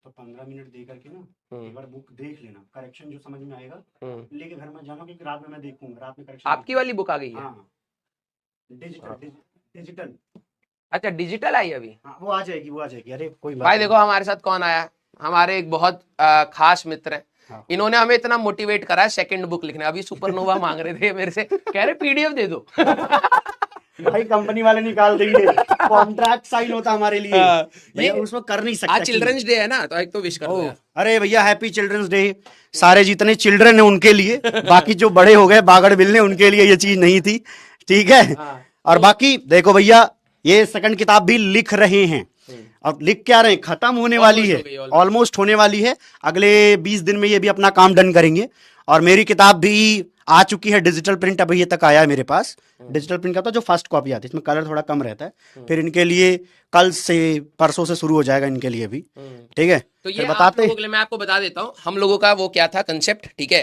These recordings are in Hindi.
तो 15 मिनट दे करके ना एक बार बुक देख लेना, करेक्शन जो समझ में आएगा लेके घर में जाना, क्योंकि रात में मैं देखूंगा, रात में करेक्शन आपकी वाली बुक आ गई है? हाँ, डिजिटल डिजिटल। अच्छा, डिजिटल आई अभी? हाँ वो आ जाएगी, वो आ जाएगी, अरे कोई बात भाई नहीं। देखो हमारे साथ कौन आया, हमारे एक बहुत खास मित्र हैं। हाँ। इन्होंने हमें इतना मोटिवेट करा है सेकंड बुक लिखने। अभी सुपरनोवा मांग रहे थे मेरे से, कह रहे पीडीएफ दे दो। भाई कंपनी वाले निकाल देंगे, कॉन्ट्रैक्ट साइन होता हमारे लिए, भैया ये उसमें कर नहीं सकता। आज चिल्ड्रंस डे है ना, तो एक तो विश कर दो यार। अरे भैया हैप्पी चिल्ड्रंस डे, सारे जितने चिल्ड्रन है उनके लिए, बाकी जो बड़े हो गए बागड़ बिल्ले उनके लिए ये चीज नहीं थी, ठीक है। और बाकी देखो भैया, ये सेकंड किताब भी लिख रहे हैं, अब लिख क्या रहे हैं, खत्म होने वाली है, ऑलमोस्ट होने वाली है, अगले 20 दिन में ये भी अपना काम डन करेंगे। और मेरी किताब भी आ चुकी है डिजिटल प्रिंट, अभी ये तक आया है मेरे पास। डिजिटल प्रिंट का तो जो फर्स्ट कॉपी आती है, इसमें कलर थोड़ा कम रहता है, फिर इनके लिए कल से परसों से शुरू हो जाएगा इनके लिए भी, ठीक है। तो ये बताते, मैं आपको बता देता हूँ हम लोगों का वो क्या था कंसेप्ट, ठीक है।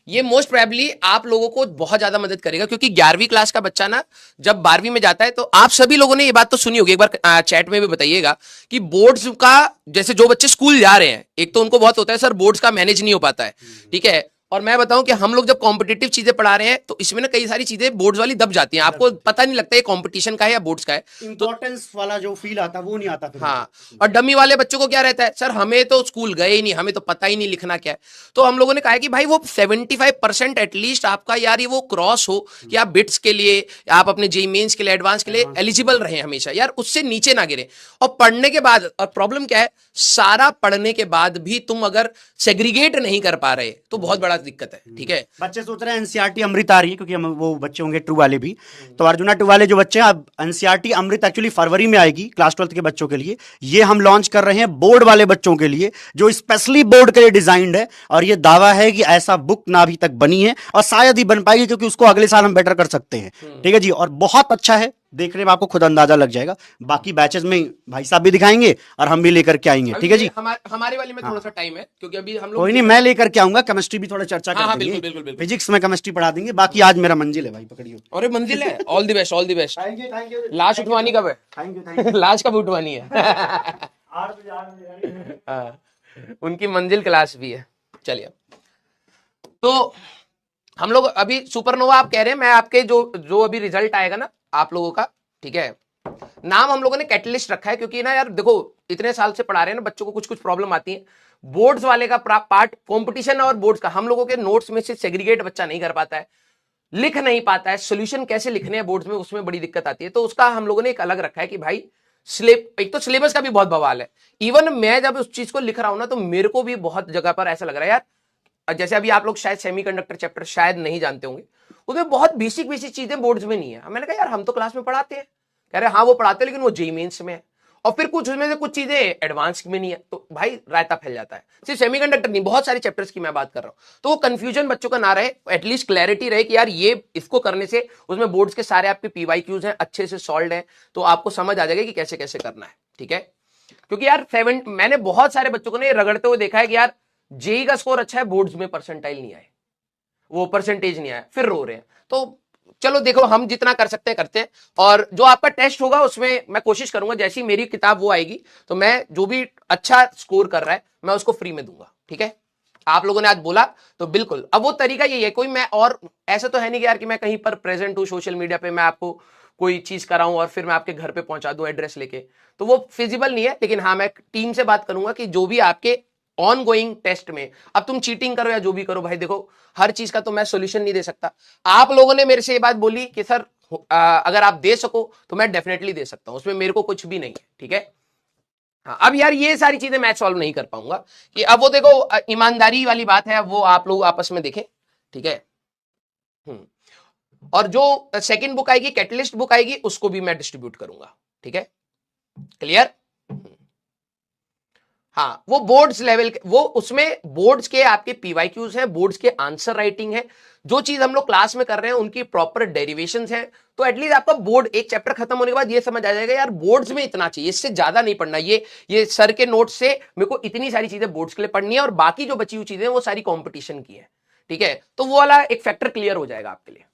ये मोस्ट प्रोबेबली आप लोगों को बहुत ज्यादा मदद करेगा, क्योंकि 11वीं क्लास का बच्चा ना जब 12वीं में जाता है, तो आप सभी लोगों ने ये बात तो सुनी होगी, एक बार चैट में भी बताइएगा कि बोर्ड्स का, जैसे जो बच्चे स्कूल जा रहे हैं, एक तो उनको बहुत होता है सर बोर्ड्स का मैनेज नहीं हो पाता है, ठीक है। और मैं बताऊं कि हम लोग जब कॉम्पिटिटिव चीजें पढ़ा रहे हैं, तो इसमें ना कई सारी चीजें बोर्ड्स वाली दब जाती हैं, आपको पता नहीं लगता ये कंपटीशन का है या बोर्ड्स का है, इंपॉर्टेंस वाला जो फील आता है वो नहीं आता फिर। हाँ। और डमी वाले बच्चों को क्या रहता है, सर हमें तो स्कूल गए ही नहीं, हमें तो पता ही नहीं लिखना क्या है। तो हम लोगों ने कहा कि भाई वो 75% एटलीस्ट आपका यार ये वो क्रॉस हो कि आप बिट्स के लिए, आप अपने जेई मेंस के लिए, एडवांस के लिए एलिजिबल रहे हमेशा यार, उससे नीचे ना गिरे। और पढ़ने के बाद, और प्रॉब्लम क्या है, सारा पढ़ने के बाद भी तुम अगर सेग्रीगेट नहीं कर पा रहे तो बहुत बड़ा दिक्कत है, ठीक है। बच्चे सोच रहे हैं एनसीईआरटी अमृत आ रही है, क्योंकि हम वो बच्चे होंगे ट्रू वाले भी, तो अर्जुना ट्रू वाले जो बच्चे हैं, अब एनसीईआरटी अमृत एक्चुअली फरवरी में आएगी क्लास 12 के बच्चों के लिए, ये हम लॉन्च कर रहे हैं बोर्ड वाले बच्चों के लिए, जो स्पेशली बोर्ड के लिए डिजाइंड है। और ये दावा है कि ऐसा बुक ना अभी तक बनी है, और शायद ही बन पाएगी, क्योंकि उसको अगले साल हम बेटर कर सकते हैं, ठीक है जी। और बहुत अच्छा है, देखने में आपको खुद अंदाजा लग जाएगा। बाकी बैचेस में भाई साहब भी दिखाएंगे और हम भी लेकर के आएंगे, ठीक है जी। हमारे वाले में थोड़ा सा टाइम है, क्योंकि अभी हम लोग, कोई नहीं, मैं लेकर के आऊंगा, केमिस्ट्री भी थोड़ा चर्चा हाँ, कर बिल्कुल, देंगे, बिल्कुल। फिजिक्स में केमिस्ट्री पढ़ा देंगे। बाकी आज मेरा मंजिल है भाई, पकड़ियो। अरे मंजिल है, all the best, all the best. Thank you. लाश उठवानी कब है? Thank you. लाश कब उठवानी है? 8 बजे। हाँ, उनकी मंजिल क्लास भी है। चलिए, तो हम लोग अभी सुपरनोवा आप कह रहे हैं, मैं आपके जो अभी रिजल्ट आएगा ना आप लोगों का, ठीक है, नाम हम लोगों ने कैटलिस्ट रखा है, क्योंकि ना यार देखो इतने साल से पढ़ा रहे हैं ना, बच्चों को कुछ कुछ प्रॉब्लम आती है। बोर्ड्स वाले का पार्ट कंपटीशन और बोर्ड्स का, हम लोगों के नोट्स में से सेग्रीगेट बच्चा नहीं कर पाता है, लिख नहीं पाता है, सोल्यूशन कैसे लिखने हैं बोर्ड्स में, उसमें बड़ी दिक्कत आती है। तो उसका हम लोगों ने एक अलग रखा है कि भाई एक तो सिलेबस का भी बहुत बवाल है। इवन मैं जब उस चीज को लिख रहा हूं ना, तो मेरे को भी बहुत जगह पर ऐसा लग रहा है यार, जैसे अभी आप लोग शायद सेमीकंडक्टर चैप्टर शायद नहीं जानते होंगे, उसमें बहुत बेसिक बेसिक चीजें बोर्ड्स में नहीं है। मैंने कहा यार हम तो क्लास में पढ़ाते हैं, कह रहे हाँ वो पढ़ाते हैं, लेकिन वो जेईई मेंस में है, और फिर कुछ उसमें से कुछ चीजें एडवांस में नहीं है, तो भाई रायता फैल जाता है। सिर्फ सेमीकंडक्टर नहीं, बहुत सारे चैप्टर्स की मैं बात कर रहा हूं, तो वो कंफ्यूजन बच्चों का ना रहे, एटलीस्ट क्लैरिटी रहे कि यार ये इसको करने से उसमें बोर्ड्स के सारे आपके पीवाईक्यूज हैं, अच्छे से सॉल्व है, तो आपको समझ आ जाएगा कि कैसे कैसे करना है, ठीक है। क्योंकि यार मैंने बहुत सारे बच्चों को ने रगड़ते हुए देखा है कि यार जेईई का स्कोर अच्छा है, बोर्ड्स में परसेंटाइल नहीं आए, वो परसेंटेज नहीं आया, फिर रो रहे हैं। तो चलो देखो हम जितना कर सकते हैं करते हैं, और जो आपका टेस्ट होगा उसमें मैं कोशिश करूंगा, जैसी मेरी किताब वो आएगी तो मैं जो भी अच्छा स्कोर कर रहा है मैं उसको फ्री में दूंगा, ठीक है। आप लोगों ने आज बोला तो बिल्कुल, अब वो तरीका यही है, कोई मैं और ऐसा तो है नहीं कि यार कि मैं कहीं पर प्रेजेंट हूं सोशल मीडिया पे, मैं आपको कोई चीज कराऊं और फिर मैं आपके घर पे पहुंचा दूं एड्रेस लेके, तो वो फिजिबल नहीं है। लेकिन हाँ, मैं टीम से बात करूंगा कि जो भी आपके ऑन गोइंग टेस्ट में, अब तुम चीटिंग करो या जो भी करो, भाई देखो हर चीज का तो मैं सोल्यूशन नहीं दे सकता। आप लोगों ने मेरे से ये बात बोली कि सर अगर आप दे सको तो मैं डेफिनेटली दे सकता हूं, उसमें मेरे को कुछ भी नहीं है, ठीक है। हाँ, अब यार ये सारी चीजें मैं सॉल्व नहीं कर पाऊंगा, कि अब वो देखो ईमानदारी वाली बात है, अब वो आप लोग आपस में देखें, ठीक है। और जो सेकंड बुक आएगी, कैटलिस्ट बुक आएगी, उसको भी मैं डिस्ट्रीब्यूट करूंगा, ठीक है, क्लियर। हाँ, वो बोर्ड्स लेवल के, वो उसमें बोर्ड्स के आपके पीवाईक्यूज हैं, बोर्ड्स के आंसर राइटिंग है, जो चीज हम लोग क्लास में कर रहे हैं उनकी प्रॉपर डेरिवेशंस हैं। तो एटलीस्ट आपका बोर्ड एक चैप्टर खत्म होने के बाद ये समझ आ जाएगा यार बोर्ड्स में इतना चाहिए, इससे ज्यादा नहीं पढ़ना, ये सर के नोट से मेरे को इतनी सारी चीजें बोर्ड्स के लिए पढ़नी है, और बाकी जो बची हुई चीजें वो सारी कॉम्पिटिशन की है, ठीक है। तो वो वाला एक फैक्टर क्लियर हो जाएगा आपके लिए।